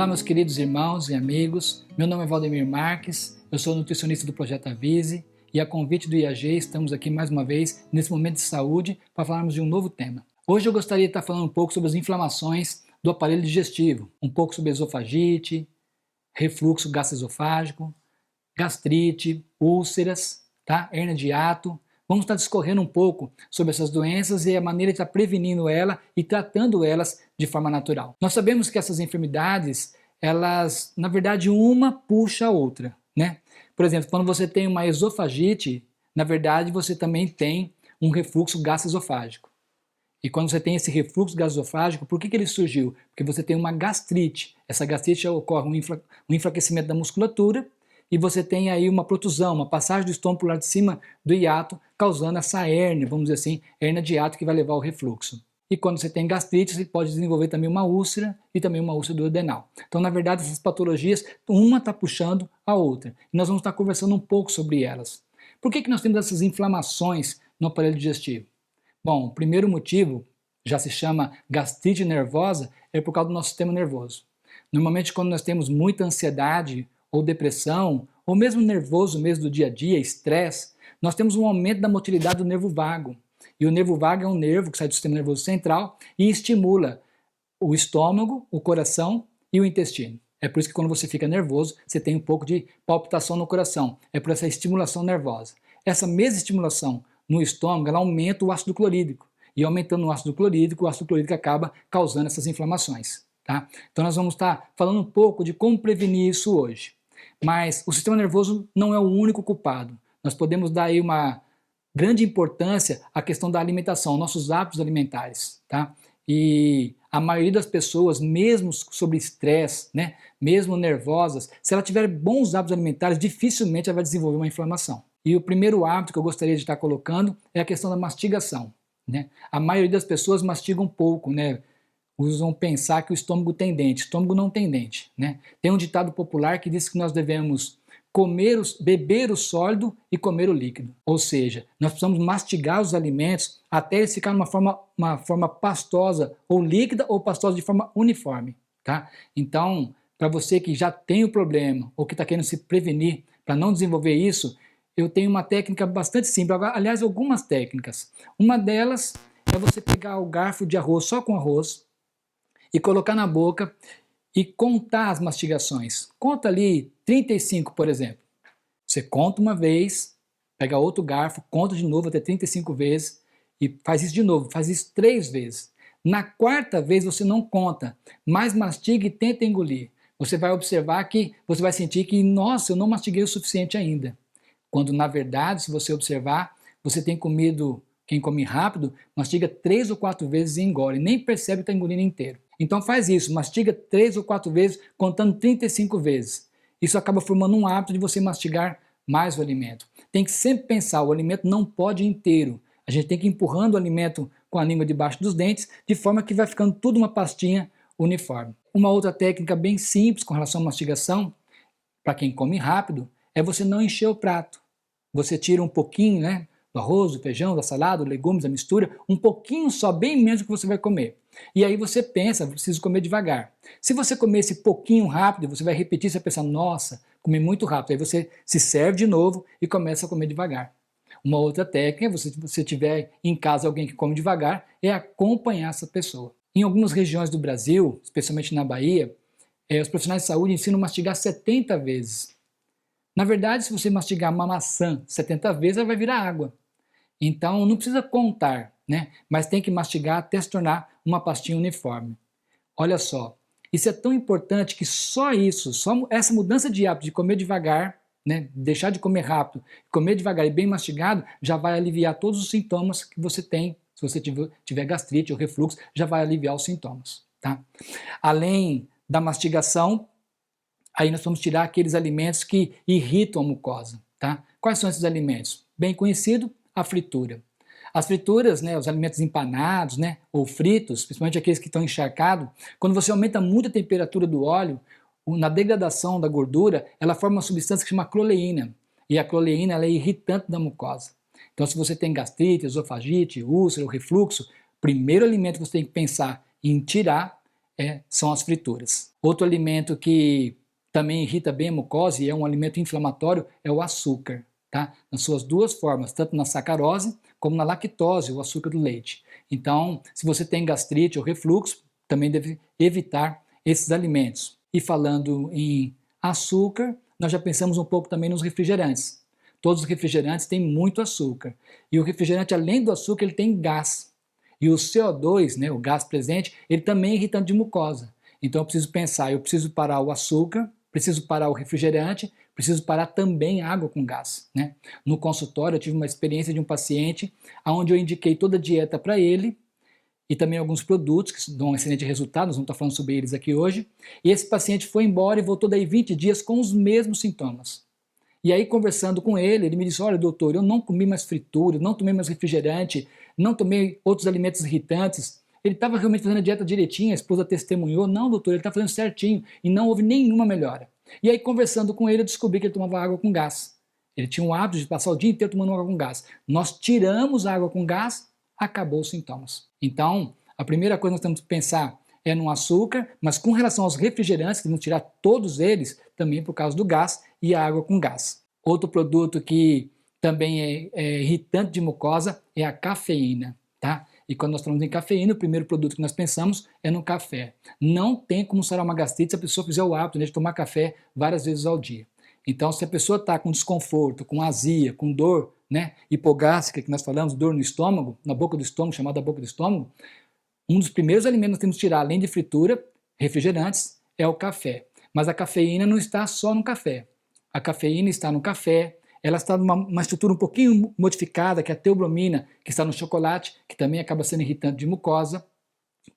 Meus queridos irmãos e amigos, meu nome é Valdemir Marques, eu sou nutricionista do Projeto Avise e a convite do IAG estamos aqui mais uma vez nesse momento de saúde para falarmos de um novo tema. Hoje eu gostaria de estar falando um pouco sobre as inflamações do aparelho digestivo, um pouco sobre esofagite, refluxo gastroesofágico, gastrite, úlceras, hérnia de hiato. Vamos estar discorrendo um pouco sobre essas doenças e a maneira de estar prevenindo ela e tratando elas de forma natural. Nós sabemos que essas enfermidades, elas, na verdade, uma puxa a outra, né? Por exemplo, quando você tem uma esofagite, na verdade, você também tem um refluxo gastroesofágico. E quando você tem esse refluxo gastroesofágico, por que ele surgiu? Porque você tem uma gastrite. Essa gastrite ocorre um enfraquecimento da musculatura e você tem aí uma protusão, uma passagem do estômago por lá de cima do hiato, causando essa hérnia, vamos dizer assim, hérnia de hiato que vai levar ao refluxo. E quando você tem gastrite, você pode desenvolver também uma úlcera e também uma úlcera duodenal. Então, na verdade, essas patologias, uma está puxando a outra. E nós vamos estar conversando um pouco sobre elas. Por que nós temos essas inflamações no aparelho digestivo? Bom, o primeiro motivo, já se chama gastrite nervosa, é por causa do nosso sistema nervoso. Normalmente, quando nós temos muita ansiedade ou depressão, ou mesmo nervoso mesmo do dia a dia, estresse, nós temos um aumento da motilidade do nervo vago. E o nervo vago é um nervo que sai do sistema nervoso central e estimula o estômago, o coração e o intestino. É por isso que quando você fica nervoso, você tem um pouco de palpitação no coração. É por essa estimulação nervosa. Essa mesma estimulação no estômago, ela aumenta o ácido clorídrico. E aumentando o ácido clorídrico acaba causando essas inflamações. Tá? Então nós vamos estar falando um pouco de como prevenir isso hoje. Mas o sistema nervoso não é o único culpado. Nós podemos dar aí uma grande importância à questão da alimentação, nossos hábitos alimentares. Tá? E a maioria das pessoas, mesmo sobre estresse, né, mesmo nervosas, se ela tiver bons hábitos alimentares, dificilmente ela vai desenvolver uma inflamação. E o primeiro hábito que eu gostaria de estar colocando é a questão da mastigação. Né? A maioria das pessoas mastigam pouco, né? Usam pensar que o estômago tem dente. O estômago não tem dente. Né? Tem um ditado popular que diz que nós devemos beber o sólido e comer o líquido. Ou seja, nós precisamos mastigar os alimentos até eles ficarem uma forma pastosa, ou líquida ou pastosa de forma uniforme. Tá? Então, para você que já tem o problema ou que está querendo se prevenir para não desenvolver isso, eu tenho uma técnica bastante simples, aliás, algumas técnicas. Uma delas é você pegar o garfo de arroz só com arroz e colocar na boca e contar as mastigações. Conta ali 35, por exemplo. Você conta uma vez, pega outro garfo, conta de novo até 35 vezes e faz isso de novo, faz isso 3 vezes. Na quarta vez você não conta, mas mastiga e tenta engolir. Você vai observar que você vai sentir que, nossa, eu não mastiguei o suficiente ainda. Quando, na verdade, se você observar, você tem comido, quem come rápido, mastiga 3 ou 4 vezes e engole, nem percebe que está engolindo inteiro. Então faz isso, mastiga 3 ou 4 vezes, contando 35 vezes. Isso acaba formando um hábito de você mastigar mais o alimento. Tem que sempre pensar, o alimento não pode ir inteiro. A gente tem que ir empurrando o alimento com a língua debaixo dos dentes, de forma que vai ficando tudo uma pastinha uniforme. Uma outra técnica bem simples com relação à mastigação, para quem come rápido, é você não encher o prato. Você tira um pouquinho, né, do arroz, do feijão, da salada, dos legumes, da mistura, um pouquinho só, bem menos do que você vai comer. E aí você pensa, preciso comer devagar. Se você comer esse pouquinho rápido, você vai repetir, você vai pensar, nossa, comi muito rápido. Aí você se serve de novo e começa a comer devagar. Uma outra técnica, se você tiver em casa alguém que come devagar, é acompanhar essa pessoa. Em algumas regiões do Brasil, especialmente na Bahia, os profissionais de saúde ensinam a mastigar 70 vezes. Na verdade, se você mastigar uma maçã 70 vezes, ela vai virar água. Então, não precisa contar, né? Mas tem que mastigar até se tornar uma pastinha uniforme. Olha só, isso é tão importante que só isso, só essa mudança de hábito de comer devagar, né? Deixar de comer rápido, comer devagar e bem mastigado, já vai aliviar todos os sintomas que você tem. Se você tiver gastrite ou refluxo, já vai aliviar os sintomas. Tá? Além da mastigação, aí nós vamos tirar aqueles alimentos que irritam a mucosa. Tá? Quais são esses alimentos? Bem conhecido, a fritura. As frituras, né, os alimentos empanados, né, ou fritos, principalmente aqueles que estão encharcados, quando você aumenta muito a temperatura do óleo, na degradação da gordura, ela forma uma substância que chama cloleína. E a cloleína ela é irritante da mucosa. Então, se você tem gastrite, esofagite, úlcera ou refluxo, o primeiro alimento que você tem que pensar em tirar são as frituras. Outro alimento que também irrita bem a mucosa e é um alimento inflamatório é o açúcar, tá? Nas suas duas formas, tanto na sacarose como na lactose, o açúcar do leite. Então, se você tem gastrite ou refluxo, também deve evitar esses alimentos. E falando em açúcar, nós já pensamos um pouco também nos refrigerantes. Todos os refrigerantes têm muito açúcar. E o refrigerante, além do açúcar, ele tem gás. E o CO2, né, o gás presente, ele também é irritante de mucosa. Então eu preciso pensar, eu preciso parar o açúcar, preciso parar o refrigerante, preciso parar também a água com gás, né? No consultório eu tive uma experiência de um paciente onde eu indiquei toda a dieta para ele e também alguns produtos que dão um excelente resultado, nós vamos estar falando sobre eles aqui hoje. E esse paciente foi embora e voltou daí 20 dias com os mesmos sintomas. E aí, conversando com ele, ele me disse, olha, doutor, eu não comi mais fritura, não tomei mais refrigerante, não tomei outros alimentos irritantes. Ele estava realmente fazendo a dieta direitinho, a esposa testemunhou. Não, doutor, ele está fazendo certinho e não houve nenhuma melhora. E aí, conversando com ele, eu descobri que ele tomava água com gás. Ele tinha o hábito de passar o dia inteiro tomando água com gás. Nós tiramos a água com gás, acabou os sintomas. Então, a primeira coisa que nós temos que pensar é no açúcar, mas com relação aos refrigerantes, devemos tirar todos eles, também por causa do gás e a água com gás. Outro produto que também é irritante de mucosa é a cafeína, tá? E quando nós falamos em cafeína, o primeiro produto que nós pensamos é no café. Não tem como sarar uma gastrite se a pessoa fizer o hábito de tomar café várias vezes ao dia. Então, se a pessoa está com desconforto, com azia, com dor, né, hipogástrica, que nós falamos, dor no estômago, na boca do estômago, chamada boca do estômago, um dos primeiros alimentos que nós temos que tirar, além de fritura, refrigerantes, é o café. Mas a cafeína não está só no café. A cafeína está no café, ela está numa estrutura um pouquinho modificada, que é a teobromina, que está no chocolate, que também acaba sendo irritante de mucosa,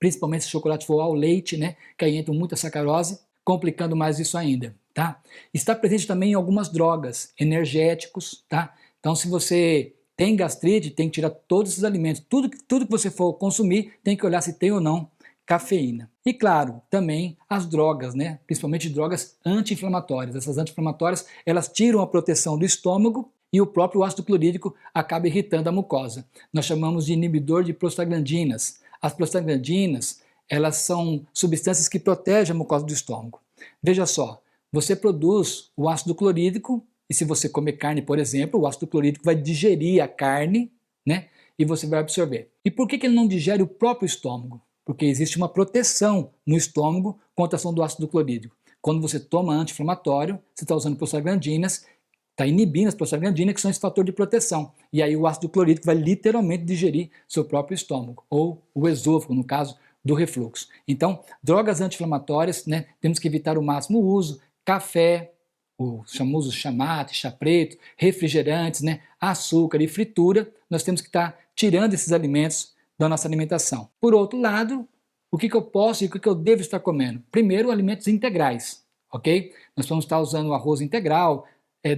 principalmente se o chocolate for ao leite, né, que aí entra muita sacarose, complicando mais isso ainda, tá? Está presente também em algumas drogas, energéticos, tá? Então, se você tem gastrite, tem que tirar todos esses alimentos. Tudo que você for consumir, tem que olhar se tem ou não cafeína. E claro, também as drogas, né? Principalmente drogas anti-inflamatórias. Essas anti-inflamatórias, elas tiram a proteção do estômago e o próprio ácido clorídrico acaba irritando a mucosa. Nós chamamos de inibidor de prostaglandinas. As prostaglandinas, elas são substâncias que protegem a mucosa do estômago. Veja só, você produz o ácido clorídrico, e se você comer carne, por exemplo, o ácido clorídrico vai digerir a carne, né? E você vai absorver. E por que ele não digere o próprio estômago? Porque existe uma proteção no estômago contra a ação do ácido clorídrico. Quando você toma anti-inflamatório, você está usando prostaglandinas, está inibindo as prostaglandinas, que são esse fator de proteção. E aí o ácido clorídrico vai literalmente digerir seu próprio estômago, ou o esôfago, no caso do refluxo. Então, drogas anti-inflamatórias, né, temos que evitar o máximo o uso. Café, o famoso chá mate, chá preto, refrigerantes, né, açúcar e fritura, nós temos que estar tirando esses alimentos da nossa alimentação. Por outro lado, o que eu posso e o que eu devo estar comendo? Primeiro, alimentos integrais, ok? Nós vamos estar usando o arroz integral,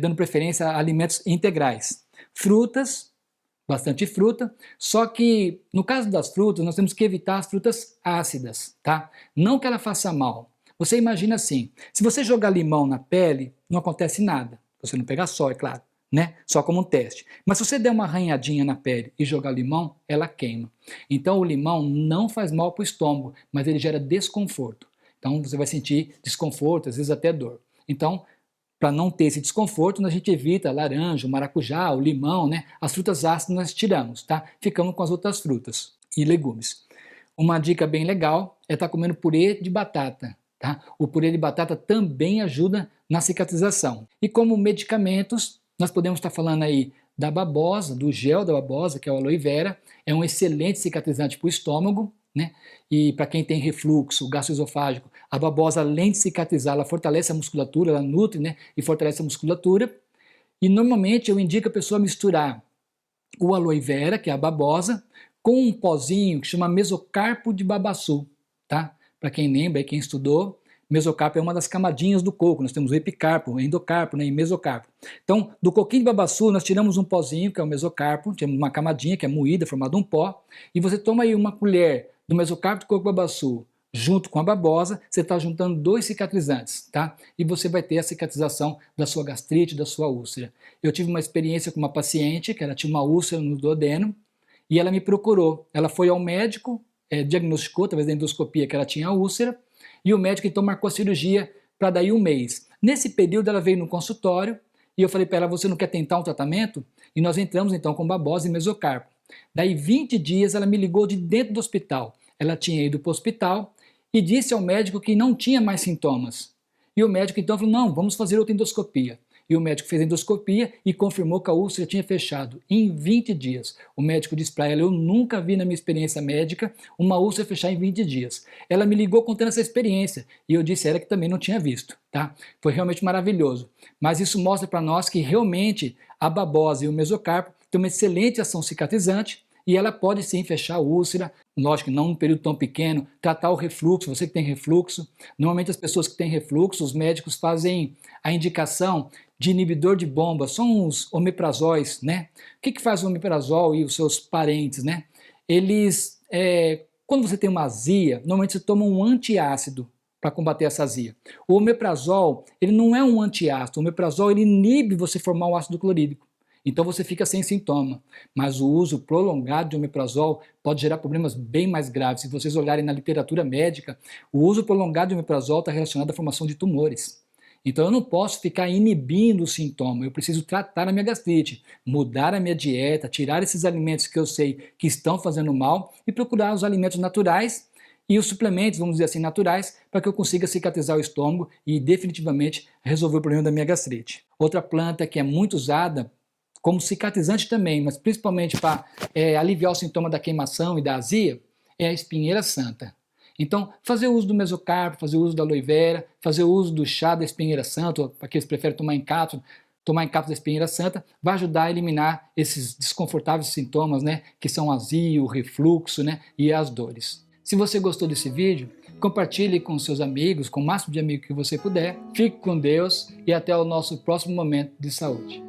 dando preferência a alimentos integrais. Frutas, bastante fruta, só que no caso das frutas, nós temos que evitar as frutas ácidas, tá? Não que ela faça mal. Você imagina assim, se você jogar limão na pele, não acontece nada. Você não pega sol, é claro, né? Só como um teste. Mas se você der uma arranhadinha na pele e jogar limão, ela queima. Então o limão não faz mal para o estômago, mas ele gera desconforto. Então você vai sentir desconforto, às vezes até dor. Então, para não ter esse desconforto, a gente evita a laranja, o maracujá, o limão, né? As frutas ácidas nós tiramos, tá? Ficamos com as outras frutas e legumes. Uma dica bem legal é estar comendo purê de batata. Tá? O purê de batata também ajuda na cicatrização. E como medicamentos, nós podemos estar falando aí da babosa, do gel da babosa, que é o aloe vera, é um excelente cicatrizante para o estômago, né? E para quem tem refluxo gastroesofágico, a babosa, além de cicatrizar, ela fortalece a musculatura, ela nutre, né? E fortalece a musculatura. E normalmente eu indico a pessoa misturar o aloe vera, que é a babosa, com um pozinho que chama mesocarpo de babaçu, tá? Para quem lembra e quem estudou, mesocarpo é uma das camadinhas do coco. Nós temos o epicarpo, o endocarpo, né, e mesocarpo. Então, do coquinho de babaçu, nós tiramos um pozinho, que é o mesocarpo, temos uma camadinha que é moída, formada um pó, e você toma aí uma colher do mesocarpo de coco babaçu junto com a babosa, você está juntando 2 cicatrizantes, tá? E você vai ter a cicatrização da sua gastrite, da sua úlcera. Eu tive uma experiência com uma paciente, que ela tinha uma úlcera no duodeno, e ela me procurou. Ela foi ao médico, diagnosticou, através da endoscopia, que ela tinha úlcera, e o médico então marcou a cirurgia para daí um mês. Nesse período ela veio no consultório, e eu falei para ela, você não quer tentar um tratamento? E nós entramos então com babose e mesocarpo. Daí 20 dias ela me ligou de dentro do hospital. Ela tinha ido para o hospital e disse ao médico que não tinha mais sintomas. E o médico então falou, não, vamos fazer outra endoscopia. E o médico fez a endoscopia e confirmou que a úlcera tinha fechado em 20 dias. O médico disse para ela, eu nunca vi na minha experiência médica uma úlcera fechar em 20 dias. Ela me ligou contando essa experiência e eu disse a ela que também não tinha visto. Tá? Foi realmente maravilhoso. Mas isso mostra para nós que realmente a babose e o mesocarpo têm uma excelente ação cicatrizante e ela pode sim fechar a úlcera, lógico que não num período tão pequeno, tratar o refluxo, você que tem refluxo. Normalmente as pessoas que têm refluxo, os médicos fazem a indicação de inibidor de bomba, são os omeprazóis, né? O que faz o omeprazol e os seus parentes, né? Eles, quando você tem uma azia, normalmente você toma um antiácido para combater essa azia. O omeprazol, ele não é um antiácido, o omeprazol ele inibe você formar o ácido clorídrico. Então você fica sem sintoma, mas o uso prolongado de omeprazol pode gerar problemas bem mais graves. Se vocês olharem na literatura médica, o uso prolongado de omeprazol está relacionado à formação de tumores. Então eu não posso ficar inibindo o sintoma, eu preciso tratar a minha gastrite, mudar a minha dieta, tirar esses alimentos que eu sei que estão fazendo mal e procurar os alimentos naturais e os suplementos, vamos dizer assim, naturais, para que eu consiga cicatrizar o estômago e definitivamente resolver o problema da minha gastrite. Outra planta que é muito usada como cicatrizante também, mas principalmente para aliviar o sintoma da queimação e da azia, é a espinheira santa. Então, fazer uso do mesocarpo, fazer uso da aloe vera, fazer uso do chá da espinheira santa, para aqueles que preferem tomar em cápsula da espinheira santa, vai ajudar a eliminar esses desconfortáveis sintomas, né, que são azia, o refluxo, né, e as dores. Se você gostou desse vídeo, compartilhe com seus amigos, com o máximo de amigos que você puder. Fique com Deus e até o nosso próximo momento de saúde.